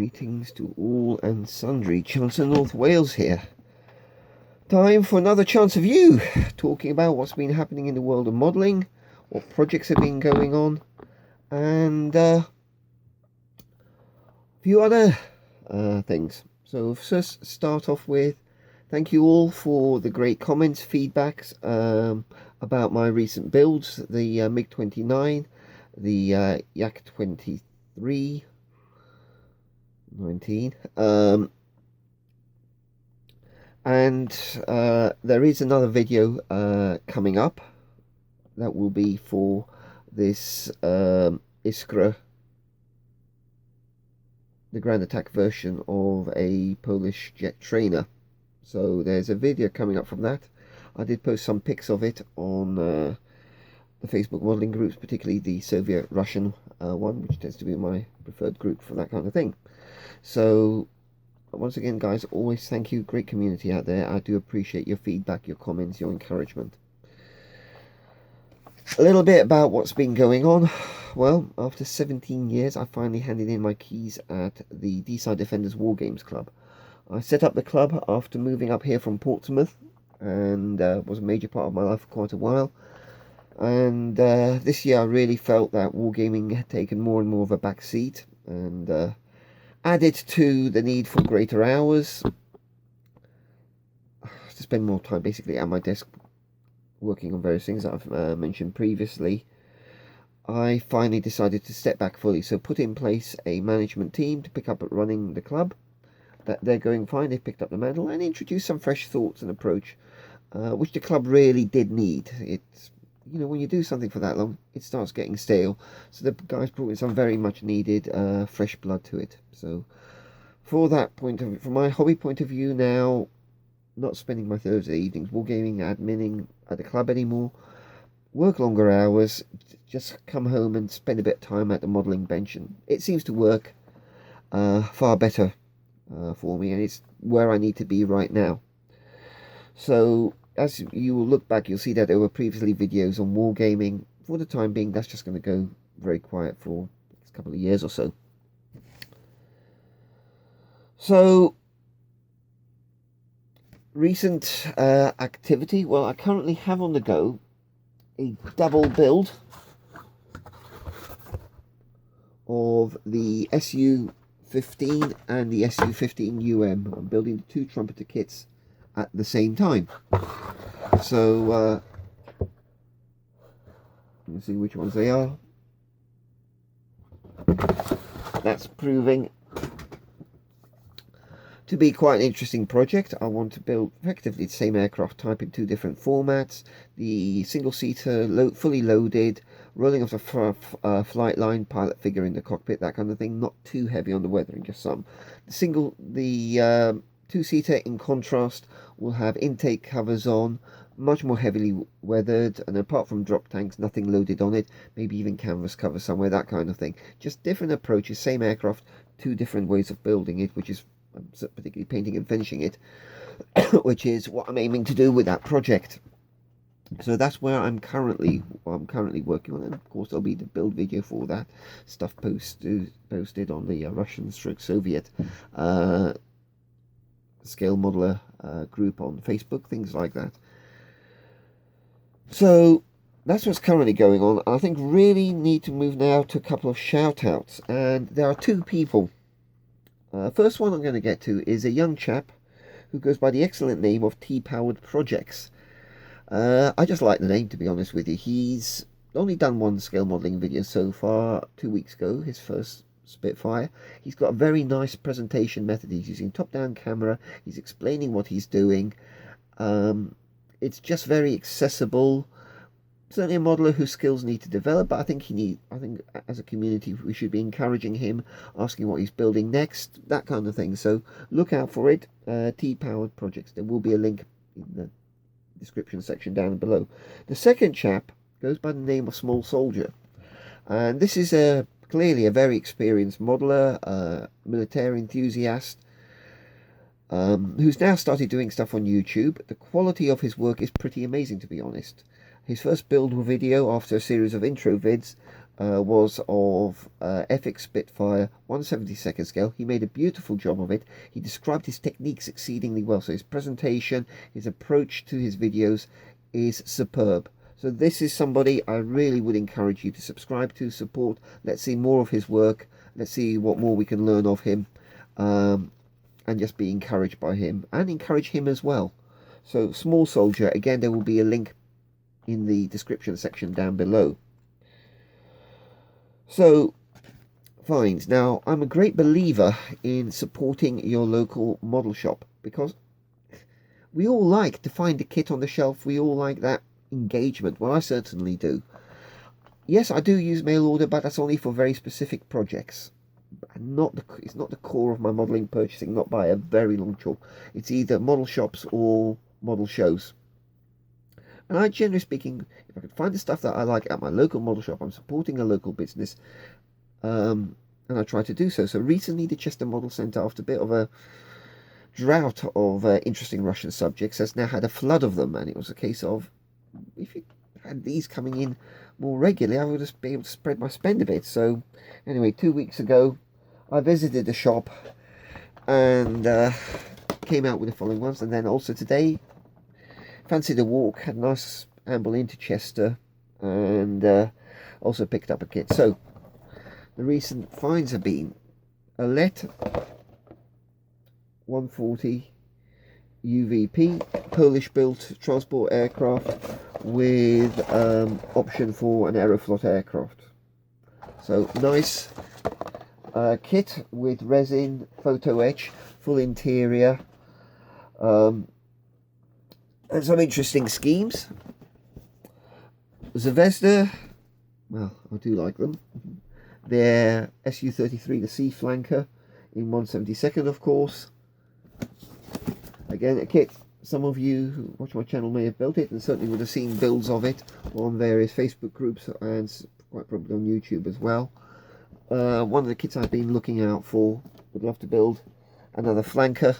Greetings to all and sundry. Chancellor North Wales here. Time for another Chancers View, talking about what's been happening in the world of modelling, what projects have been going on, and a few other things. So first, start off with thank you all for the great comments, feedbacks about my recent builds, the MiG-29, the Yak-23, 19, and there is another video coming up that will be for this Iskra, the ground attack version of a Polish jet trainer. So there's a video coming up from that. I did post some pics of it on the Facebook modelling groups, particularly the Soviet-Russian one, which tends to be my preferred group for that kind of thing. So once again, guys, always thank you. Great community out there. I do appreciate your feedback, your comments, your encouragement. A little bit about what's been going on. Well, after 17 years, I finally handed in my keys at the Deeside Defenders War Games Club. I set up the club after moving up here from Portsmouth, and was a major part of my life for quite a while. And this year I really felt that wargaming had taken more and more of a back seat, and added to the need for greater hours to spend more time basically at my desk working on various things that I've mentioned previously. I finally decided to step back fully, so put in place a management team to pick up at running the club. That they're going fine. They've picked up the mantle and introduced some fresh thoughts and approach, which the club really did need. It's, you know, when you do something for that long, it starts getting stale. So the guys brought in some very much needed fresh blood to it. So for that point of view, from my hobby point of view now, not spending my Thursday evenings wargaming, adminning at the club anymore, work longer hours, just come home and spend a bit of time at the modelling bench, and it seems to work far better for me, and it's where I need to be right now. So as you will look back, you'll see that there were previously videos on wargaming. For the time being, that's just going to go very quiet for a couple of years or so. So recent activity, well, I currently have on the go a double build of the SU-15 and the SU-15 I'm building the two trumpeter kits at the same time. So let's see which ones they are. That's proving to be quite an interesting project. I want to build effectively the same aircraft type in two different formats. The single-seater, fully loaded, rolling off the flight line, pilot figure in the cockpit, that kind of thing. Not too heavy on the weathering, just some. The two-seater, in contrast, will have intake covers on, much more heavily weathered, and apart from drop tanks, nothing loaded on it. Maybe even canvas cover somewhere, that kind of thing. Just different approaches, same aircraft, two different ways of building it, which is particularly painting and finishing it, which is what I'm aiming to do with that project. So that's where I'm currently working on, and of course there'll be the build video for that stuff posted on the Russian/Soviet scale modeler group on Facebook, things like that. So that's what's currently going on. I think really need to move now to a couple of shout outs, and there are two people. First one I'm going to get to is a young chap who goes by the excellent name of T-Powered Projects. I just like the name, to be honest with you. He's only done one scale modelling video so far, 2 weeks ago, his first Spitfire. He's got a very nice presentation method. He's using top-down camera. He's explaining what he's doing. It's just very accessible. Certainly a modeler whose skills need to develop, but I think as a community we should be encouraging him, asking what he's building next, that kind of thing. So look out for it. T-Powered Projects. There will be a link in the description section down below. The second chap goes by the name of Small Soldier, and this is clearly a very experienced modeler, military enthusiast, who's now started doing stuff on YouTube. The quality of his work is pretty amazing, to be honest. His first build video after a series of intro vids was of FX Spitfire 1/72 scale. He made a beautiful job of it. He described his techniques exceedingly well. So his presentation, his approach to his videos is superb. So this is somebody I really would encourage you to subscribe to, support. Let's see more of his work. Let's see what more we can learn of him, and just be encouraged by him and encourage him as well. So Small Soldier, again, there will be a link in the description section down below. So, finds. Now, I'm a great believer in supporting your local model shop, because we all like to find a kit on the shelf. We all like that engagement. Well, I certainly do. Yes, I do use mail order, but that's only for very specific projects. It's not the core of my modelling purchasing, not by a very long chalk. It's either model shops or model shows. And I, generally speaking, if I could find the stuff that I like at my local model shop, I'm supporting a local business, and I try to do so. So recently, the Chester Model Centre, after a bit of a drought of interesting Russian subjects, has now had a flood of them, and it was a case of, if you had these coming in more regularly, I would just be able to spread my spend a bit. So anyway, 2 weeks ago, I visited the shop and came out with the following ones, and then also today, fancied a walk, had a nice amble into Chester, and also picked up a kit. So the recent finds have been a LET 140 UVP, Polish built transport aircraft with option for an Aeroflot aircraft. So nice kit with resin, photo etch, full interior, and some interesting schemes. Zvezda, well, I do like them. Their Su-33, the Sea Flanker, in 1/72, of course. Again, a kit. Some of you who watch my channel may have built it, and certainly would have seen builds of it on various Facebook groups and quite probably on YouTube as well. One of the kits I've been looking out for, would love to build another flanker,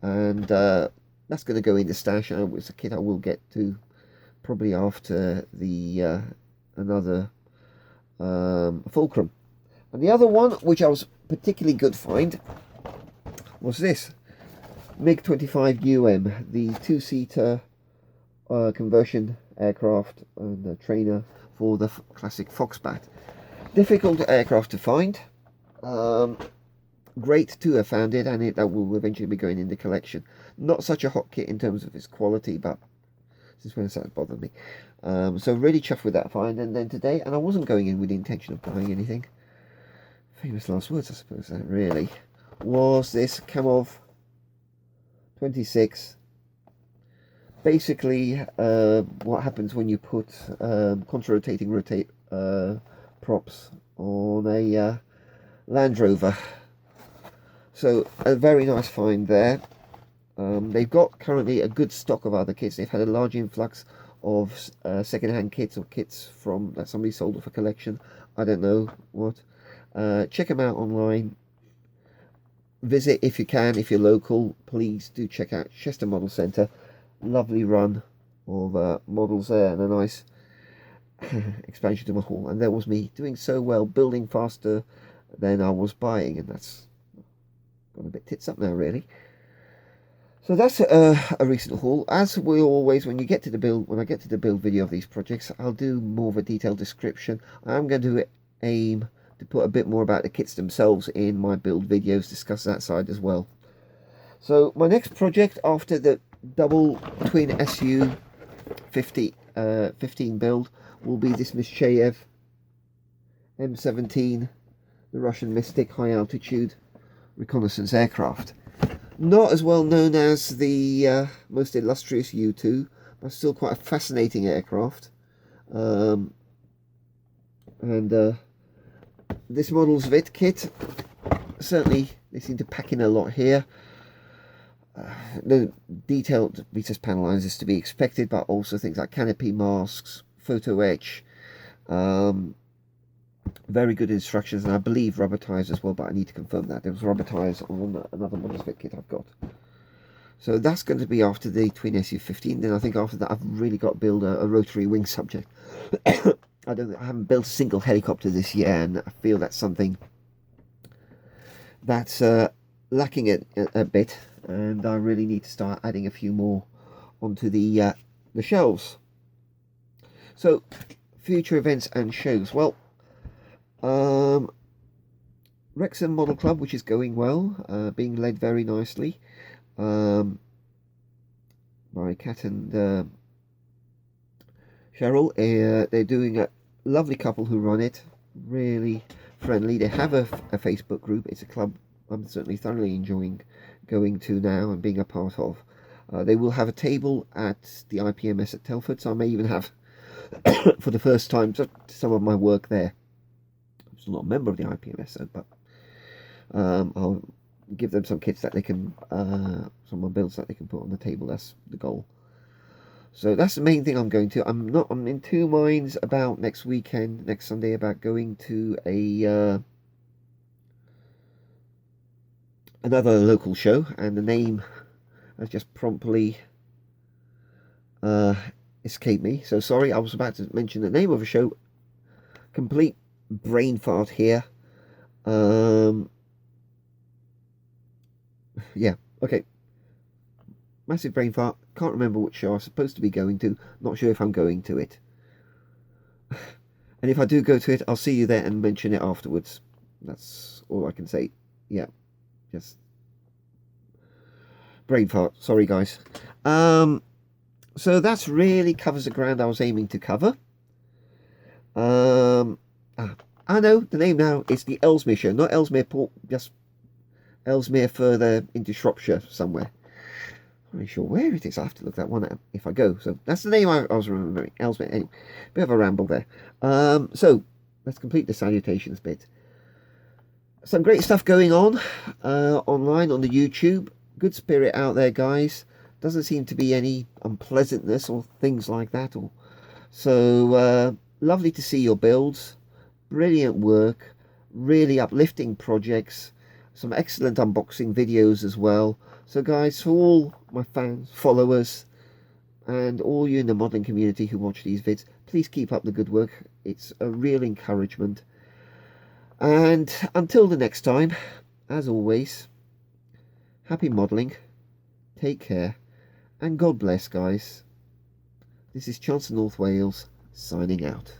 and that's going to go in the stash. It's a kit I will get to probably after the another Fulcrum. And the other one, which I was particularly good find, was this MiG-25 the two-seater conversion aircraft and trainer for the classic Foxbat. Difficult aircraft to find. Great to have found it, and that will eventually be going in the collection. Not such a hot kit in terms of its quality, but since when it started bothering me. So really chuffed with that find. And then today, and I wasn't going in with the intention of buying anything. Famous last words, I suppose, that really was this Kamov 26. Basically, what happens when you put contra-rotating props on a Land Rover. So a very nice find there. They've got currently a good stock of other kits. They've had a large influx of second-hand kits or kits from that somebody sold for collection. I don't know what. Check them out online. Visit if you can. If you're local, please do check out Chester Model Centre. Lovely run of models there, and a nice expansion to my haul. And there was me doing so well, building faster than I was buying, and that's gone a bit tits up now, really. So that's a recent haul. As we always, when I get to the build video of these projects, I'll do more of a detailed description. I'm going to aim to put a bit more about the kits themselves in my build videos, discuss that side as well. So my next project after the double twin SU 15 build will be this Mischayev M17, the Russian Mystic high altitude reconnaissance aircraft. Not as well known as the most illustrious U2, but still quite a fascinating aircraft. This model's VIT kit, certainly they seem to pack in a lot here. The detailed recess panel lines is to be expected, but also things like canopy masks, photo etch, very good instructions, and I believe rubber tyres as well, but I need to confirm that. There was rubber tyres on another model's VIT kit I've got. So that's going to be after the twin SU-15. Then I think after that I've really got to build a rotary wing subject. I haven't built a single helicopter this year, and I feel that's something that's lacking a bit, and I really need to start adding a few more onto the shelves. So, future events and shows. Well, Wrexham Model Club, which is going well, being led very nicely by Kat and Cheryl. They're doing a lovely couple who run it, really friendly. They have a Facebook group. It's a club I'm certainly thoroughly enjoying going to now and being a part of. They will have a table at the IPMS at Telford, so I may even have, for the first time, some of my work there. I'm still not a member of the IPMS, but I'll give them some kits that they can, some of my builds that they can put on the table. That's the goal. So that's the main thing I'm going to. I'm in two minds about next Sunday, about going to another local show, and the name has just promptly escaped me. So sorry, I was about to mention the name of a show. Complete brain fart here. Yeah, okay. Massive brain fart. Can't remember which show I'm supposed to be going to. Not sure if I'm going to it. And if I do go to it, I'll see you there and mention it afterwards. That's all I can say. Yeah, just brain fart. Sorry, guys. So that's really covers the ground I was aiming to cover. I know the name now. It's the Ellesmere show, not Ellesmere Port, just Ellesmere further into Shropshire somewhere. I'm not sure where it is. I have to look that one up if I go. So that's the name I was remembering. Ellesmere. Anyway, bit of a ramble there. So let's complete the salutations bit. Some great stuff going on online on the YouTube. Good spirit out there, guys. Doesn't seem to be any unpleasantness or things like that. So lovely to see your builds. Brilliant work. Really uplifting projects. Some excellent unboxing videos as well. So guys, for all my fans, followers, and all you in the modelling community who watch these vids, please keep up the good work. It's a real encouragement. And until the next time, as always, happy modelling, take care, and God bless, guys. This is Chancellor North Wales, signing out.